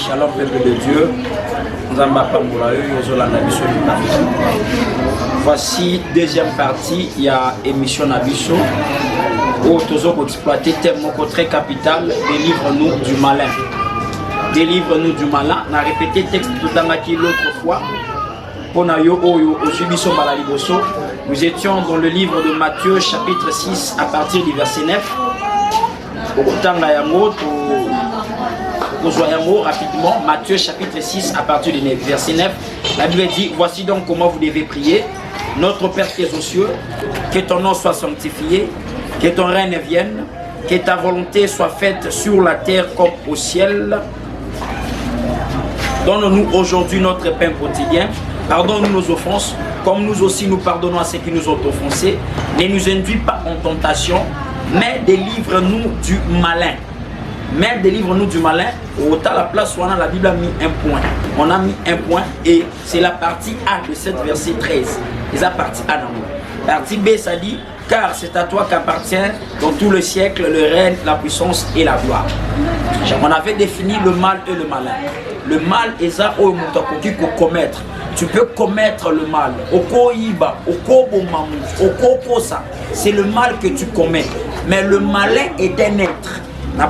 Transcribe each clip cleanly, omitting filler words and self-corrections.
Shalom peuple de Dieu. Voici deuxième partie, il y a émission Nabiso où tous autres exploiter thème très capital, délivre-nous du malin. Délivre-nous du malin. On a répété texte tout dans l'autre fois. Nous étions dans le livre de Matthieu chapitre 6 à partir du verset 9. Rapidement, Matthieu chapitre 6 à partir du verset 9. La Bible dit: voici donc comment vous devez prier. Notre Père qui est aux cieux, que ton nom soit sanctifié, que ton règne vienne, que ta volonté soit faite sur la terre comme au ciel. Donne-nous aujourd'hui notre pain quotidien. Pardonne-nous nos offenses, comme nous aussi nous pardonnons à ceux qui nous ont offensés. Ne nous induis pas en tentation, mais délivre-nous du malin. Mais délivre-nous du malin. Autant la place où on a la Bible a mis un point. On a mis un point et c'est la partie A de cette verset 13. C'est la partie A dans la partie B, ça dit: car c'est à toi qu'appartient dans tout le siècle le règne, la puissance et la gloire. On avait défini le mal et le malin. Le mal est ça où on peut commettre. Tu peux commettre le mal. C'est le mal que tu commets. Mais le malin est un être. Na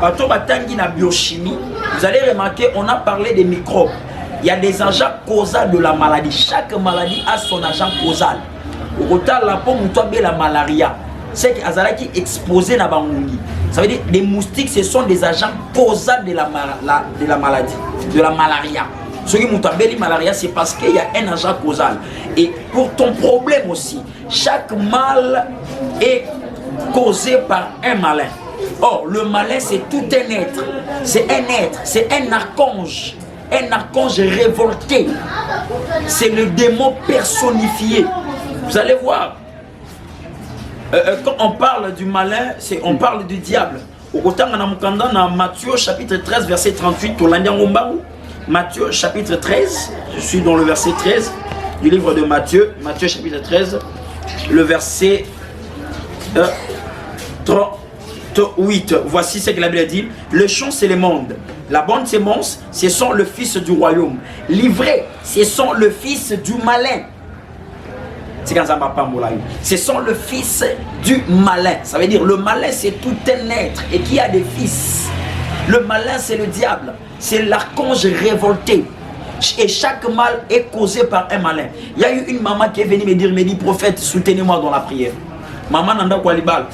biochimie, vous allez remarquer, on a parlé des microbes. Il y a des agents causaux de la maladie. Chaque maladie a son agent causal. La malaria, c'est que qui exposé na bangungi. Ça veut dire les moustiques, ce sont des agents causaux de la maladie, de la malaria. Ce qui m'outabeli malaria, c'est parce qu'il y a un agent causal. Et pour ton problème aussi, chaque mal est causé par un malin. Or, le malin, c'est tout un être. C'est un être, c'est un archange révolté. C'est le démon personnifié. Vous allez voir, quand on parle du malin, on parle du diable. Au dans Matthieu chapitre 13, verset 38, Matthieu chapitre 13, je suis dans le verset 13 du livre de Matthieu, Matthieu chapitre 13, le verset 38. Voici ce que la Bible dit: le champ c'est le monde, la bonne sémence ce sont le fils du royaume, l'ivré ce sont le fils du malin. Ce sont le fils du malin. Ça veut dire le malin c'est tout un être et qui a des fils. Le malin c'est le diable, c'est l'archange révolté. Et chaque mal est causé par un malin. Il y a eu une maman qui est venue me dire: prophète, soutenez-moi dans la prière. Maman nanda kwalibal.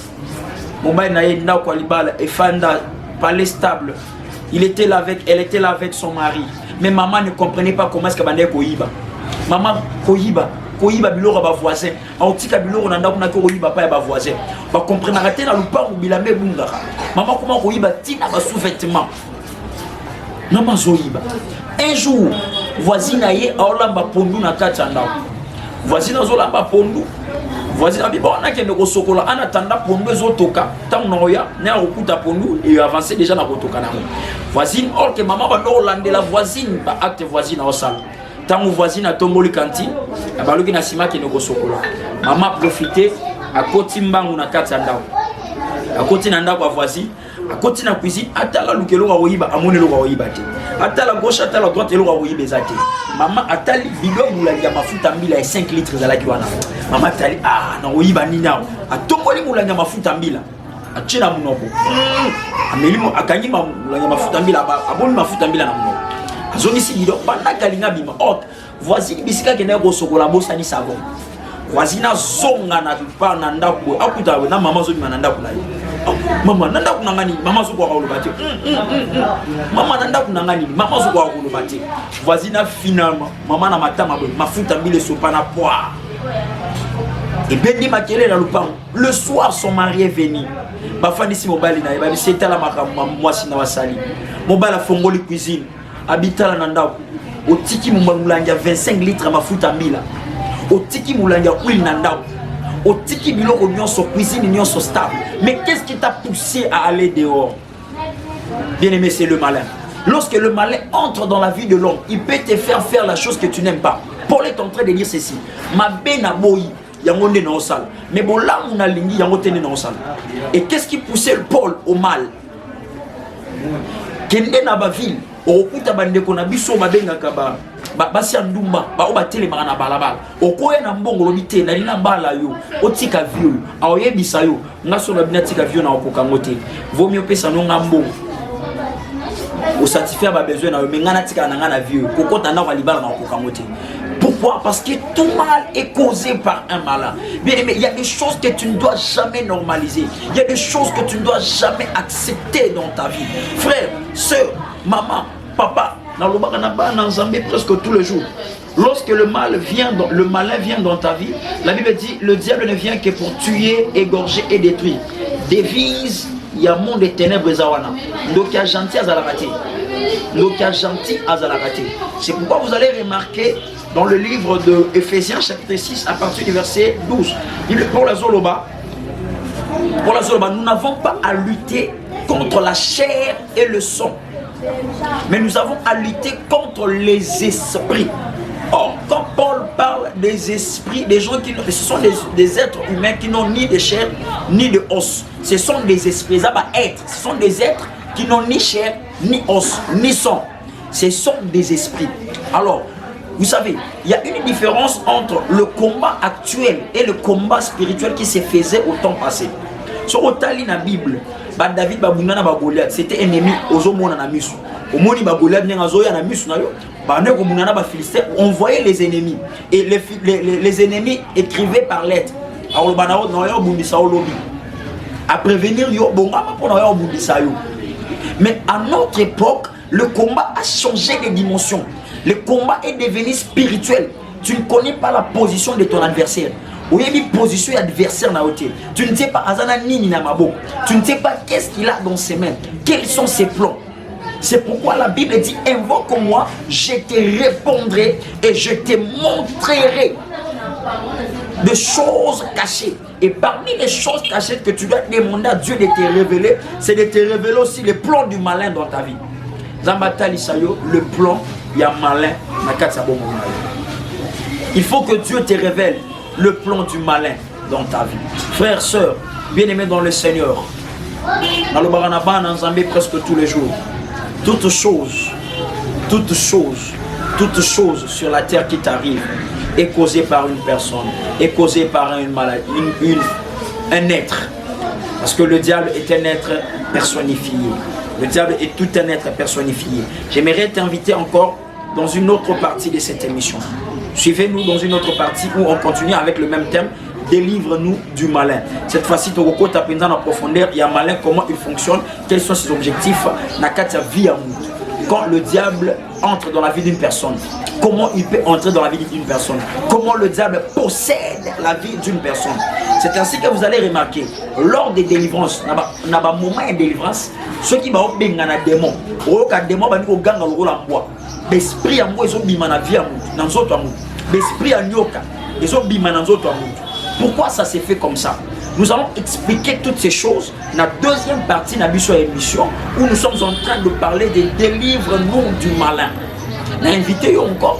Mobile naïda kwalibal et fanda palais stable. Elle était là avec son mari. Mais maman ne comprenait pas comment est-ce que bande koyiba. Maman koyiba biloko ba voisin. Autika biloko nanda kuna ko koyiba pa ba voisin. Ba comprendre raté na lupangu bilambe bunga. Maman comment koyiba tina ba sous-vêtement. Maman zoyiba. Un jour, voisine aye aolamba pondu na katanda. Voisine azolamba pondu. Voisine abi bona kende ko sokola ana tanda pondu ezotoka. Tant noya na okuta pondu et avancer déjà na kotoka na. Voisine or que maman ba olande la voisine ba acte voisine au sal. Tant voisine a tomboli cantine, abaloki na sima kende ko sokola. Maman profiter a koti mbangu na katanda. A koti na ndako voisine. A côté na cuisine, atala lukelo wa oyiba amone lo wa oyiba te. Atala gauche atala droite lo wa oyiba ezate. Maman atali bidon mulanga mafuta mbila ya 5 litres za laki wana. Maman atali na oyiba nina. Atongoli mulanga mafuta mbila. Achina munoko. Amelimo akanyi mulanga mafuta mbila aboni mafuta mbila na munoko. Azoni si bidon banda kalinga bima. Voici bisika kena ko sokola bosa ni savon. Voisine zonga na pa na ndako akuta na mama zo bima na ndako na yo. Maman nanda kunangani mama zo kwa kolobate. Maman nanda kunangani mama zo kwa kolobate. Voisine finalement maman na matama mafuta mbile sopa na poire. Et bendi makele na lupango. Le soir son mari est venu. Ba fandisi mobali na ba biseta la makamba mwasi na wasali. Mobali afongoli cuisine. Habitala na ndako. Otiki mumbalanga 25 litres mafuta mbila. Otiki mulanga huile na ndako. Otiki biloko nyonso cuisine nyonso stable. Mais qu'est-ce qui t'a poussé à aller dehors? Bien aimé, c'est le malin. Lorsque le malin entre dans la vie de l'homme, il peut te faire faire la chose que tu n'aimes pas. Paul est en train de dire ceci: ma bena boyi yangonde na osal, mais bola muna lingi yangote na osal. Et qu'est-ce qui poussait Paul au mal? Kende na ba ville, okuta bandeko na biso babengaka basi andumba ba obatelemaka na balabala okoya na mbongo lobi te nali na bala yo otika vie oyo aoyebisa yo nga so lobi natika vie na okokango te vaut mieux pesa no nga mbongo au satisfaire ba besoin na yo mais nga natika na nga na vie kokota na balibala na okokango te. Pourquoi? Parce que tout mal est causé par un malin. Bien aimé, il y a des choses que tu ne dois jamais normaliser. Il y a des choses que tu ne dois jamais accepter dans ta vie. Frère, soeur, maman, papa, presque tous les jours. Lorsque le malin vient dans ta vie, la Bible dit, le diable ne vient que pour tuer, égorger et détruire. Devise, il y a un monde de ténèbres. Donc il y a gentil à Zalakate. Donc il y a gentil à Zalakate. C'est pourquoi vous allez remarquer dans le livre de Ephésiens chapitre 6 à partir du verset 12. Pour la Zoloba, nous n'avons pas à lutter contre la chair et le sang, mais nous avons à lutter contre les esprits. Or, quand Paul parle des esprits, des gens ce sont des êtres humains qui n'ont ni de chair ni de os. Ce sont des esprits, ce sont des êtres qui n'ont ni chair, ni os, ni sang. Ce sont des esprits. Alors, vous savez, il y a une différence entre le combat actuel et le combat spirituel qui se faisait au temps passé. Sur Otali na Bible, David babungana ba Goliath, c'était ennemi ozomona na misu. Omoni ba Goliath nyenga zoya na misu na yo, ba ne ko bungana ba Philistins, on voyait les ennemis et les ennemis écrivaient par lettres. Alors le banao no yo bundisa olobi. À prévenir yo bongama pour no yo bundisa yo. Mais à notre époque, le combat a changé de dimension. Le combat est devenu spirituel. Tu ne connais pas la position de ton adversaire. Ou il y a une position d'adversaire na hauteur. Tu ne sais pas Azana Nini Namabo. Tu ne sais pas qu'est-ce qu'il a dans ses mains. Quels sont ses plans. C'est pourquoi la Bible dit invoque-moi, je te répondrai et je te montrerai des choses cachées. Et parmi les choses cachées que tu dois demander à Dieu de te révéler, c'est de te révéler aussi les plans du malin dans ta vie. Zambata Lisayo, le plan, il y a malin. Il faut que Dieu te révèle le plan du malin dans ta vie. Frères, sœurs, bien-aimés dans le Seigneur, dans le Baranaba, dans Zambé presque tous les jours, toutes choses sur la terre qui t'arrive est causée par une personne, est causée par une maladie, un être. Parce que le diable est un être personnifié. Le diable est tout un être personnifié. J'aimerais t'inviter encore dans une autre partie de cette émission. Suivez-nous dans une autre partie où on continue avec le même thème. Délivre-nous du malin. Cette fois-ci, tu vas apprendre en profondeur. Il y a malin, comment il fonctionne, quels sont ses objectifs. Quand le diable entre dans la vie d'une personne, comment il peut entrer dans la vie d'une personne, comment le diable possède la vie d'une personne. C'est ainsi que vous allez remarquer, lors des délivrances, il y a un moment de délivrance, ceux qui vont bien un démon, démon va nous gagner le rôle en bois. L'esprit en moi, ils ont bimé la vie dans les autres. L'esprit en yoka, ils ont bimé dans les autres. Pourquoi ça s'est fait comme ça? Nous allons expliquer toutes ces choses dans la deuxième partie de la émission où nous sommes en train de parler de délivre-nous du malin. Invitez encore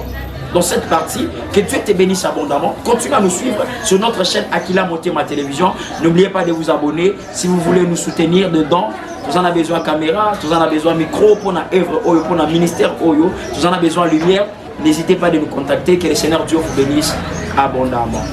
dans cette partie, que Dieu te bénisse abondamment. Continuez à nous suivre sur notre chaîne Akila Motema Télévision. N'oubliez pas de vous abonner si vous voulez nous soutenir dedans. Vous en avez besoin de caméra, vous en avez besoin de micro pour notre œuvre, pour notre ministère, vous en avez besoin de lumière. N'hésitez pas à nous contacter. Que le Seigneur Dieu vous bénisse abondamment.